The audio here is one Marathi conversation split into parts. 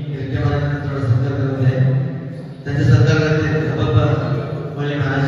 थोडा सत्कार करत आहे. त्यांचे सत्कार करते बाबा मले महाराज.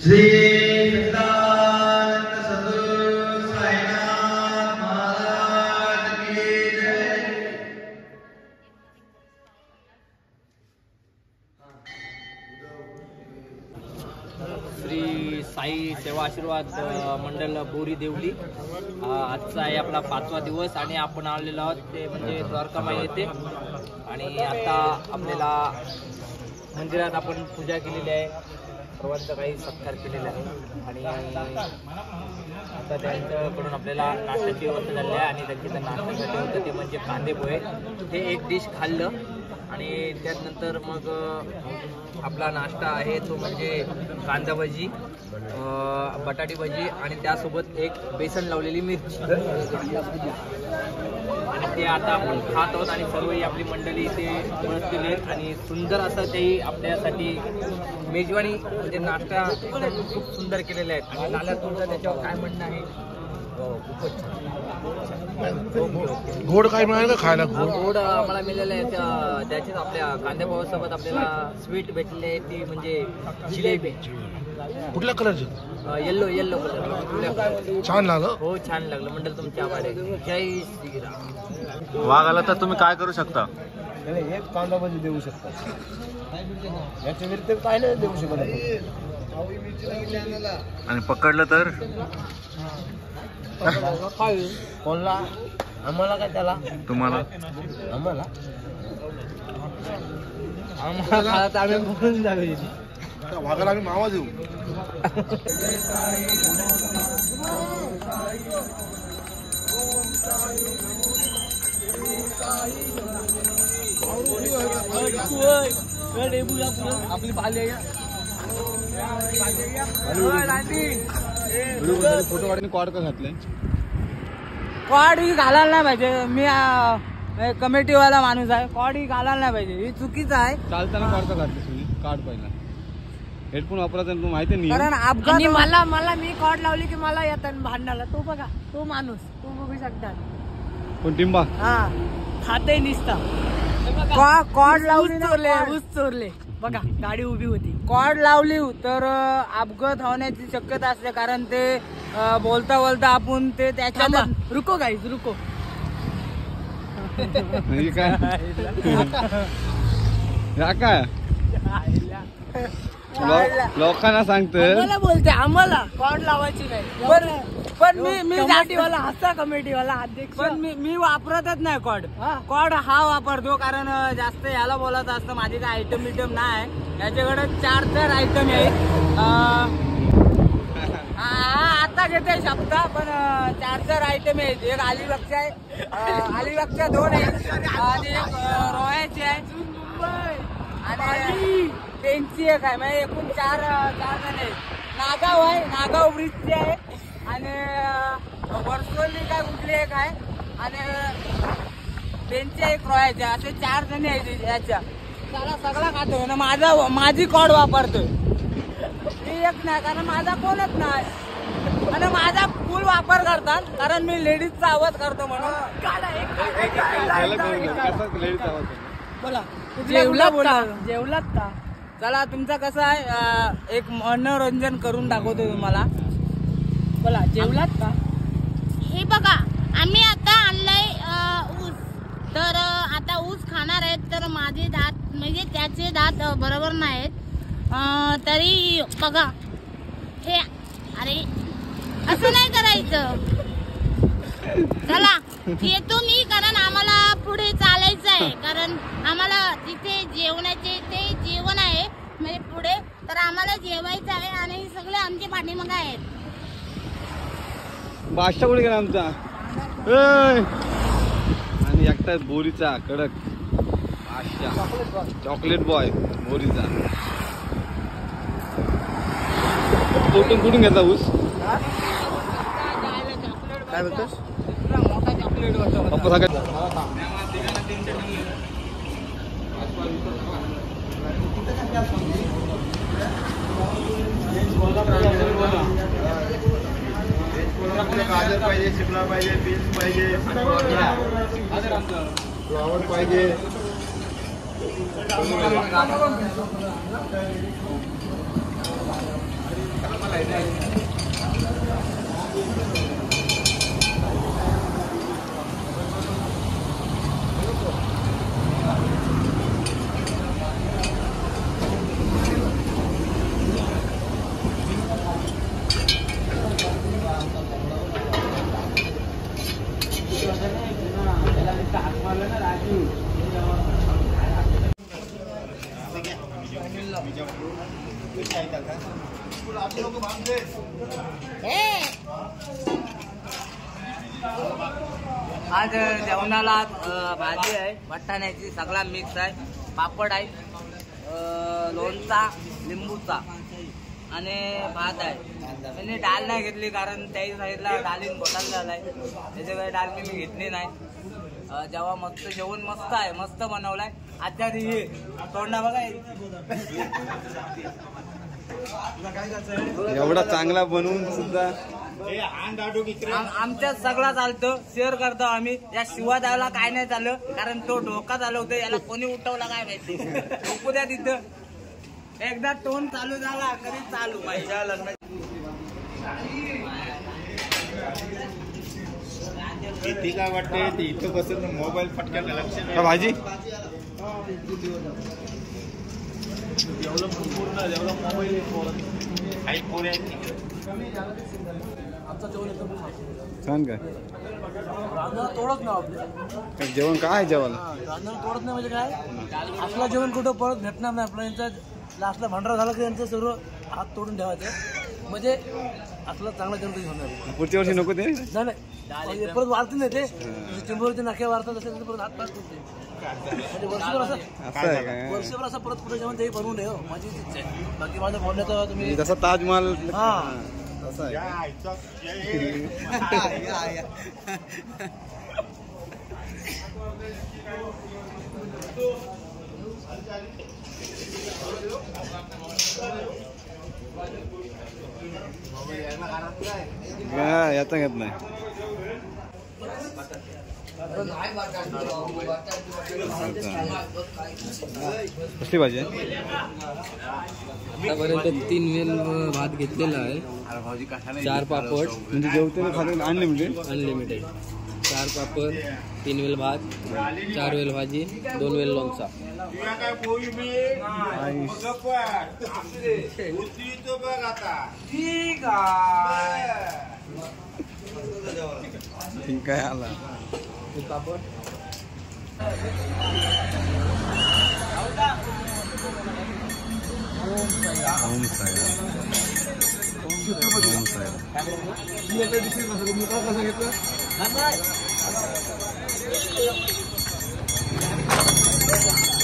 श्री सच्चिदानंद सद्गुरु साईनाथ महाराज की जय. श्री साई सेवा आशीर्वाद मंडळ बोरी देवली. आजचा आहे आपला 5वा दिवस आणि आपण आलेलो आहोत ते म्हणजे द्वारकामाई येथे. आणि आता आपल्याला मंदिरात आपण पूजा केलेली आहे, सर्वांचा काही सत्कार केलेला आहे आणि आता त्यांच्याकडून आपल्याला नाश्त्याची व्यवस्था झाली आहे. आणि त्यांची तर नाश्त्यासाठी होतं ते म्हणजे कांदे पोहे. ते एक डिश खाल्लं आणि त्यानंतर मग आपला नाश्ता आहे तो म्हणजे कांदा भजी, बटाटी भजी आणि त्यासोबत एक बेसन लावलेली मिरची. आणि ते आता आपण खात आहोत आणि सर्वही आपली मंडळी इथे बसलेली आहेत आणि सुंदर असं तेही आपल्यासाठी मेजवानी म्हणजे नाश्ता एकदम खूप सुंदर केलेले आहेत. आणि लाला तुमचं त्याच्यावर काय म्हणणं आहे? खूपच गोड काय मिळालं का खायला? गोड आम्हाला मिळालेलं आहे त्याचीच आपल्या कांद्या पोह्यासोबत आपल्याला स्वीट भेटलेली आहे ती म्हणजे जिलेबी. कुठल्या कलरची? Yellow colour. छान लागलं. हो छान लागलं. मंडळ तुमच्या आभारी. जय श्रीराम. वाघ आला तर तुम्ही काय करू शकता? एक कांदा भजी देऊ शकता. याच्या व्यतिरिक्त काय नाही देऊ शकत. आणि पकडलं तर कोणला? आम्हाला काय त्याला? तुम्हाला? आम्हाला आम्ही बोलून जावे. वाघाला आम्ही मावा देऊ. आपली पाले फोटो काढून कॉड का घातले? कॉड ही घालायला नाही पाहिजे. मी कमिटीवाला माणूस आहे. कॉड ही घालायला नाही पाहिजे, ही चुकीचं आहे. चालताना कॉड का घातले तुम्ही? कार्ड पहिला हेडफोन वापरायचा तुम्ही माहिती नाही. कारण अपघात मला मी कॉड लावली की मला येतात भांडणाला. तो बघा तो माणूस तो बघू शकता. कोण टिंबा? हा खाते निसता. कॉड लावली ऊस चोरले बघा. गाडी उभी होती, कॉड लावली तर अपघात होण्याची शक्यता असते. कारण ते बोलता बोलता आपण ते त्याच्यात रुको गाईज रुको. काय लोकांना सांगते मला बोलते आम्हाला कॉड लावायची नाही. पण मी कमिटीवाला हसा कमिटीवाला अध्यक्ष. पण मी वापरतच नाही कॉड. कॉड हा वापरतो कारण जास्त याला बोलत असतं. माझे काय आयटम बिटम नाही. याच्याकडे 4 आयटम आहेत. आता घेते शब्द पण 4 आयटम आहेत. एक अलिबागचा आहे, अलिबागच्या 2 आहेत आणि एक रोह्याची आहे आणि त्यांची एक आहे. म्हणजे एकूण 4 जण आहेत. नागाव आहे, नागाव ब्रिजची आहे आणि वर्सोली काय कुठली एक आहे आणि त्यांची एक रोह्याची. असे 4 जण आहेत याच्या. त्याला सगळा खातोय ना. माझी कॉड वापरतोय मी एक नाही कारण माझा कोणच नाही आणि माझा फुल वापर करतात कारण मी लेडीजचा आवाज करतो म्हणून. बोला जेवलात का? चला तुमचं कसं आहे एक मनोरंजन करून दाखवतो तुम्हाला. बोला जेवलात का? हे बघा आम्ही आता आणलंय ऊस. तर आता ऊस खाणार आहेत तर माझे दात म्हणजे त्याचे दात बरोबर नाहीत. तरी बघा हे अरे असं नाही करायचं. चला येतो मी कारण आम्हाला पुढे चालायचं आहे. कारण आम्हाला तिथे जेवणाचे ते जेवण आहे म्हणजे पुढे तर आम्हाला जेवायचं आहे आणि सगळे आमचे पाठीमागे आहेत. बादशाह कुठे गेला आमचा? आणि एकटा बोरीचा कडक बादशाह चॉकलेट बॉय बोरीचा. तो कुठून घेतला ऊस? काय बोलतोस मोठा चॉकलेट पप्पा सांगा गाजर पाहिजे, शिमला पाहिजे, बीन्स पाहिजे, फ्लावर पाहिजे. आज जेवणाला भाजी आहे वाटाण्याची, सगळा मिक्स आहे, पापड आहे, लोणचा, लिंबूचा आणि भात आहे. मी डाळ नाही घेतली कारण त्याही साईडला डाळीन घोटाळा झालाय, त्याच्याकडे डाळ मी घेतली नाही. जेव्हा मस्त जेवण मस्त आहे, मस्त बनवलाय. आजच्या दिवशी तोंडा बघा एवढा चांगला बनवून सुद्धा आमच्यात सगळा चालतं, शेअर करतो आम्ही. या शिवा द्यायला काय नाही चाललं कारण तो डोका चालू होतं, याला कोणी उठवला काय माहिती. डोकू द्या तिथं, एकदा टोन चालू झाला कधी चालू पाहिजे. किती काय वाटते ते इथं बसून मोबाईल फटक्याला लक्ष नाही. भाजी छान काय तोडत ना आपल्या जेवण काय आहे जेवायला तोडत नाही म्हणजे काय आपलं जेवण कुठं परत भेटणार नाही. आपलं यांचा लास्टला भांडारा झाला की यांचं सर्व हात तोडून ठेवायचं म्हणजे आपलं चांगलं जेवण कधी होणार. पुढच्या वर्षी नको ते नाही परत वाढते नाही ते चिंबोरीचे नाक्या वाढतात असेल परत हात पास करते म्हणजे वर्षभर असं परत पुढे जेवण ते बनवून ठेव माझी इच्छा आहे. बाकी माझं बोलण्याचा तुम्ही जसा ताजमहल हा तसा आहे याचा घेत नाही. कसली भाजी आहे आतापर्यंत 3 वेल भात घेतलेला आहे, 4 पापड म्हणजे जेवते ना खाली अनलिमिटेड 4 पापड, 3 वेल भात, 4 वेल भाजी, 2 वेल लोणचा. ठीक आहे आला पापड ओम साईराम ओम साईराम.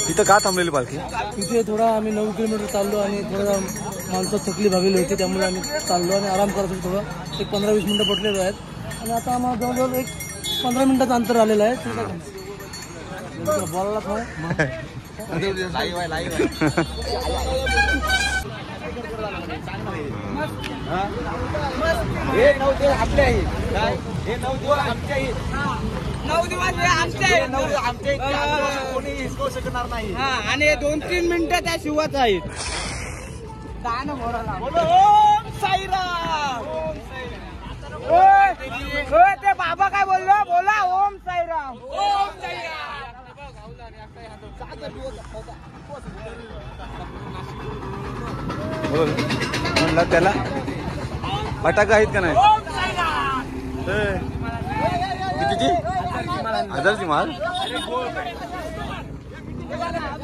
इथं का थांबलेली पालखी इथे थोडा आम्ही 9 किलोमीटर चाललो आणि थोडा माणसं थकली भागलेली होती त्यामुळे आम्ही चाललो आणि आराम करत होतो. थोडं एक 15-20 मिनिटं पडलेलो आहेत आणि आता आम्हाला जवळजवळ एक 15 मिनिटाचं अंतर आलेलं आहे. बोलायला थोडं हे 9 दिवस आपले आहेत, हे 9 दिवस आमचे आहेत, 9 दिवस आमचे आहेत, कोणी हिसकवू शकणार नाही. आणि 2-3 मिनिटं त्या शिवाच आहेत. काय ना बोला ओम साईराम. ते बाबा काय बोललो, बोला ओम साईराम. ओम साईराम. म्हणला त्याला फटाका आहेत का नाही कितीची 1000ची माल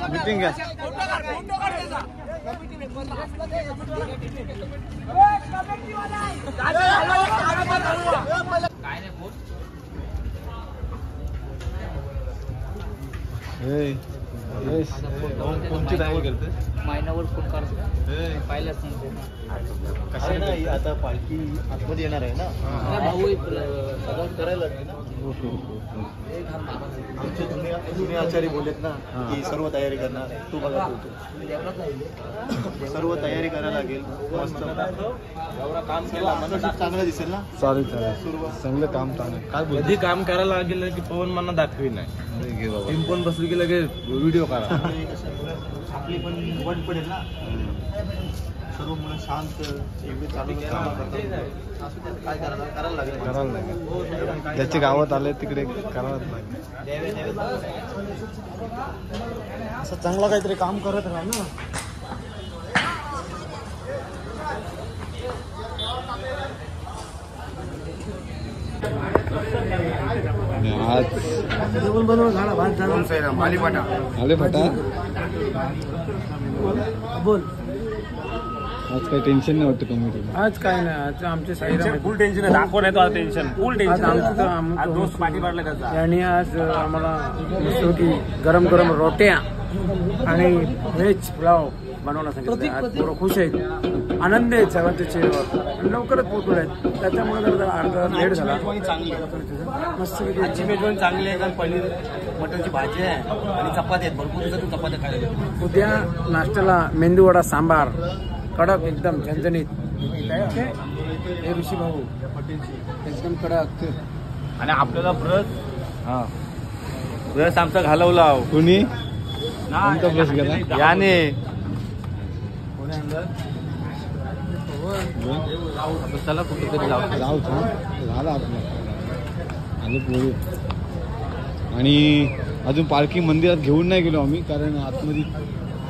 मीटिंग घ्या. कोणची तयारी करते महिन्यावर फोन करतो पाहिलंच नाही कसं नाही आता पालखी आतमध्ये येणार आहे ना भाऊ सगळं करायला लागेल ना आमचे जुने आचार्य बोललेत ना की सर्व तयारी करणार तू बघा सर्व तयारी करायला लागेल मस्त काम केलं चांगलं दिसेल ना चालेल चांगलं काम चालेल काय कधी काम करायला लागेल की पवन मला दाखवी नाही पण बसली की लगेच व्हिडिओ करा आपली पण वन पडेल ना सर्व मुलं शांत एकदम चालू काय करायला लागेल ज्याचे गावात आले तिकडे करावंच लागेल असं चांगलं काहीतरी काम करत राहा ना आज आले फटा बोल आज काही टेन्शन नाही वाटतं कमिटीला आज काय नाही आज आमचे साईराम फुल टेन्शन आहे दाखवून येतो टेन्शन फुल आज आमचं दोस्त पाठी पाडला त्याचा यांनी आज आम्हाला दिसतो की गरम गरम रोट्या आणि व्हेज पुलाव बनवणं सांगितलं आज पोरं खुश आहेत आनंद आहेत सगळ्यांच्या चेहऱ्यावर आणि लवकरच पोहोचले आहेत त्याच्यामुळे जर अर्धा लेट झाला मस्त आजची मेजवानी चांगली आहे कारण पनीर मटनची भाजी आहे आणि चपाती आहेत भरपूर दिवसातून चपात्या खायला उद्या नाश्त्याला मेंदूवडा सांबार कडक एकदम झणझणीत हे ऋषी भाऊ एकदम कडक आणि आपल्याला ब्रश आमचा घालवला कुणी कोणता ब्रश गेला याने चला कुठेतरी जाऊ झाला आपलं आले पोरी आणि अजून पालखी मंदिरात घेऊन नाही गेलो आम्ही कारण आतमध्ये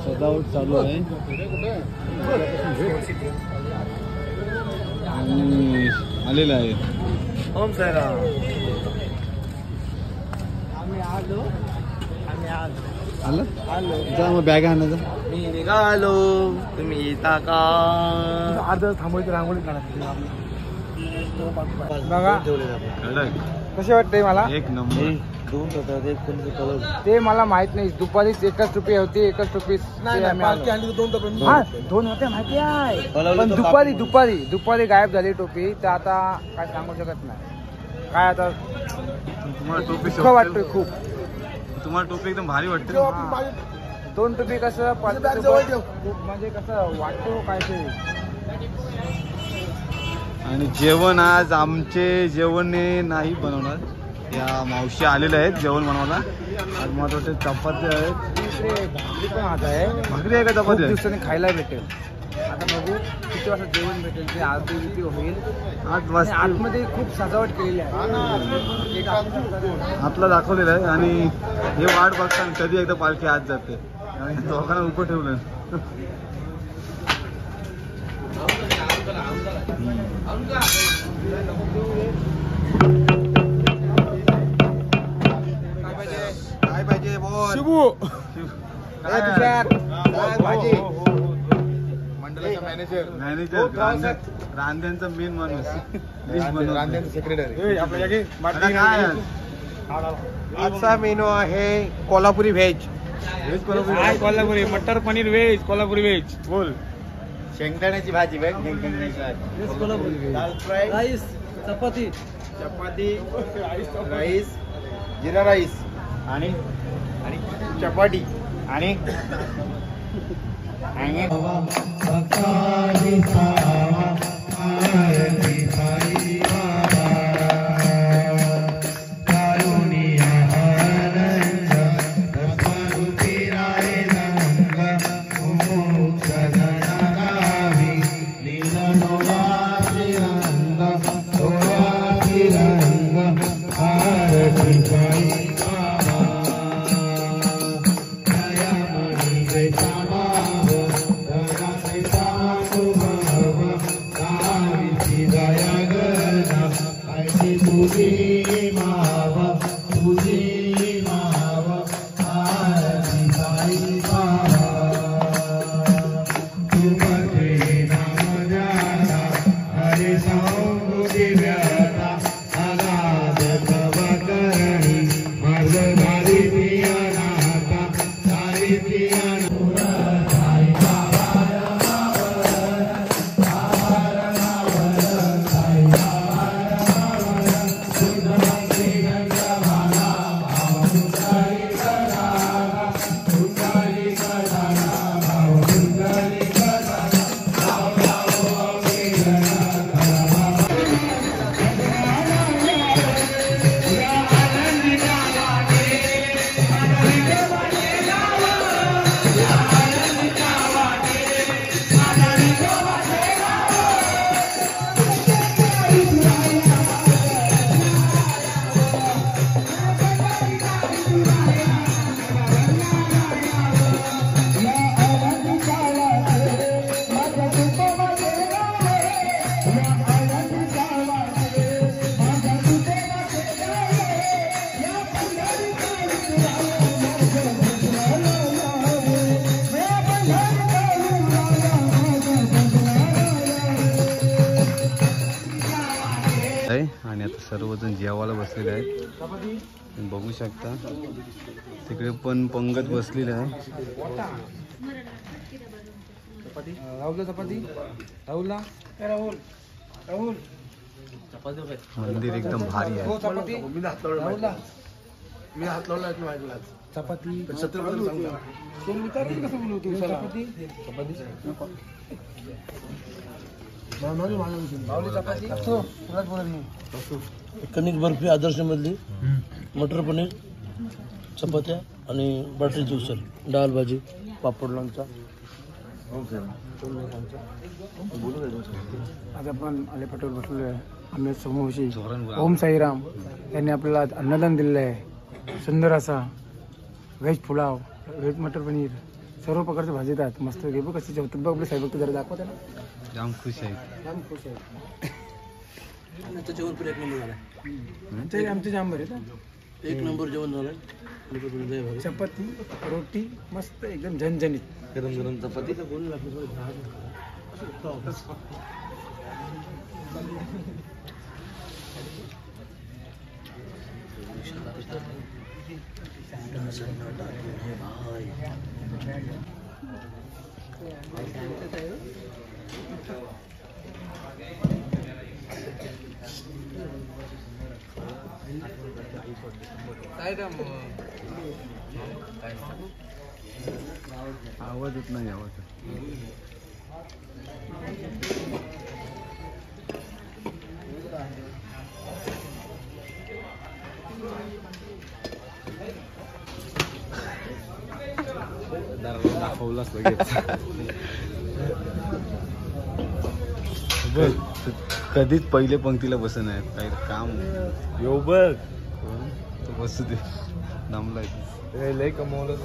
सजावट चालू आहे आणि आलेलं आहे ओम साईराम आलं जा मग बॅग आणायचा मी निघालो तुम्ही येता का आज थांबवायची रांगोळी काढा बघा कसे वाटते मला एक नंबर ते मला माहित नाही दुपारीच एकच रुपये होती एकच रुपये दोन होते माहिती आहे पण दुपारी गायब झाली टोपी तर आता काय सांगू शकत नाही काय आता तुम्हाला टोपी दुःख वाटतोय खूप तुम्हाला टोपी एकदम भारी वाटते दोन टोपी कसं म्हणजे कसं वाटतो काय ते आणि जेवण आज आमचे जेवण नाही बनवणार या मावशी आलेल्या आहेत जेवण बनवायला आज महत्वाचे चपाती आहेत भाकरी पण आता आहे भाकरी आहे का खूप चपाती आहे? दिवसांनी खायला भेटेल आता बघू किती वाजता जेवण भेटेल ते आरती बिरती होईल आज आणि वाजता आतमध्ये खूप सजावट केलेली आहे आतला दाखवलेलं आहे आणि हे वाट बघताना कधी एकदा पालखी आत जाते आणि दोघांना उभं ठेवलं काय पाहिजे बोल शिबू भाजी मंडळाचा मॅनेजर मॅनेजर रांद्यांचा मेन माणूस सेक्रेटरी आता काय आहे? आजचा मेनू आहे कोल्हापुरी व्हेज कोल्हापुरी मटर पनीर व्हेज कोल्हापुरी व्हेज बोल शेंगदाण्याची भाजी दाल फ्राय राईस चपाती राईस जिरा राईस आणि चपाती आणि सर्वजण जेवायला बसलेले आहेत. तुम्ही बघू शकता तिकडे पण पंगत बसलेली आहे. राहुलला चपाती, राहुलला राहुल राहुल मंदिर एकदम भारी आहे. चपाती, राहुलला मी हात लावला चपाती. छत्रपती सांगतो कोण विचारते कसं बोलवतो चपाती माऊली चपाती तुलाच बोलत नाही. कणिक बर्फी आदर्शमधली, मटर पनीर, चपात्या आणि बटाट्याची उसळ, डाळ भाजी, पापड, लोणचा. आज आपण आले पाटोवर बसलेलो आहे. आम्ही समोशी ओम साईराम यांनी आपल्याला अन्नदान दिलेलं आहे. सुंदर असा व्हेज पुलाव, व्हेज मटर पनीर, सर्व प्रकारच्या भाजी येतात. मस्त घे बघ कशी जेवतात बघ. आपले साहेब जरा दाखवा त्याला. जाम खुश आहे. जाम खुश आहे. जेवण पुढे 1 नंबर झाला. आमचे जाम बरे 1 नंबर जेवण झालं. चपाती, रोटी मस्त एकदम झणझणीत. गरम गरम चपाती. आवाज येत नाही. आवाज दाखवलाच लगेच. कधीच पहिले पंक्तीला बसत नाही. काही काम येऊ बघ तो बसू दे. दमलाय लय कमवलं.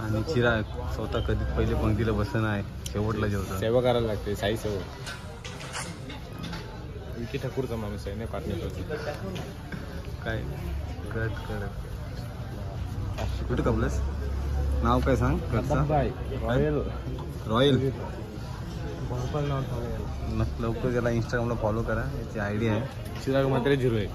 आणि चिराग स्वतः कधीच पहिले पंक्तीला बसत नाही, शेवटला जेवतो. सेवा करायला लागते. साई सेवा. विकी ठाकूरचा माणूस आहे नाही पार्टनर. काय कट करत कुठे कपलस नाव काय सांग. रॉयल रॉयल लवकर त्याला इंस्टाग्रामला फॉलो करा. याची आयडी आहे चिराग मात्र 0 आहे.